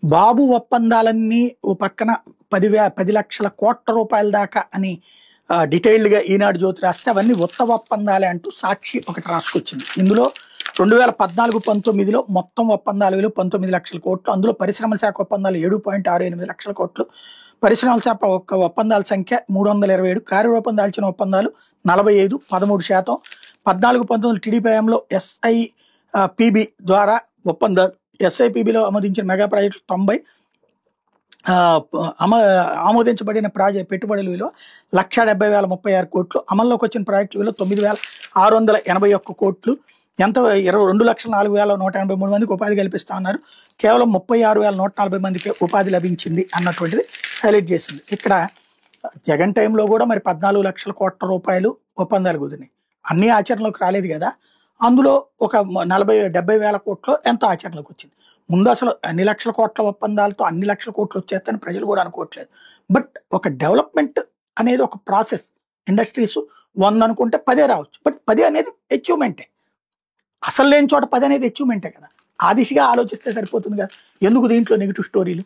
బాబు ఒప్పందాలన్నీ ఓ పక్కన 10 లక్షల కోట్ల రూపాయల దాకా అని డీటెయిల్డ్గా ఈనాడు జ్యోతి రాస్తే అవన్నీ ఉత్త ఒప్పందాలే అంటూ సాక్షి ఒకటి రాసుకొచ్చింది. ఇందులో 2014-19లో మొత్తం ఒప్పందాల విలువ 19 లక్షల కోట్లు. అందులో పరిశ్రమల శాఖ ఒప్పందాలు 7.68 లక్షల కోట్లు. పరిశ్రమల శాఖ ఒప్పందాల సంఖ్య 327, కార్యరూపం దాల్చిన ఒప్పందాలు 45, 13%. 14-19 టీడీపీ హయాంలో ఎస్ఐపిబి ద్వారా ఒప్పందాలు, ఎస్ఐపిబిలో ఆమోదించిన మెగా ప్రాజెక్టులు 90, ఆమోదించబడిన పెట్టుబడుల విలువ 1,70,036 కోట్లు. అమల్లోకి వచ్చిన ప్రాజెక్టుల విలువ 9,681 కోట్లు. ఎంత 22,04,183 మందికి ఉపాధి కల్పిస్తా ఉన్నారు. కేవలం 36,140 మందికి ఉపాధి లభించింది అన్నటువంటిది హైలైట్ చేసింది. ఇక్కడ జగన్ టైంలో కూడా మరి 14 లక్షల కోట్ల రూపాయలు ఒప్పందాలు కుదిరినాయి. అన్ని ఆచరణలోకి రాలేదు కదా. అందులో ఒక 70 వేల కోట్లు ఎంతో ఆచరణలోకి వచ్చింది. ముందు అసలు అన్ని లక్షల కోట్ల ఒప్పందాలతో అన్ని లక్షల కోట్లు వచ్చేస్తాయని ప్రజలు కూడా అనుకోవట్లేదు. బట్ ఒక డెవలప్మెంట్ అనేది ఒక ప్రాసెస్. ఇండస్ట్రీస్ 100 అనుకుంటే 10 రావచ్చు. బట్ 10 అనేది అచీవ్మెంటే. అసలు లేని చోట 10 అనేది అచీవ్మెంటే కదా. ఆ దిశగా ఆలోచిస్తే సరిపోతుంది కదా. ఎందుకు దీంట్లో నెగిటివ్ స్టోరీలు?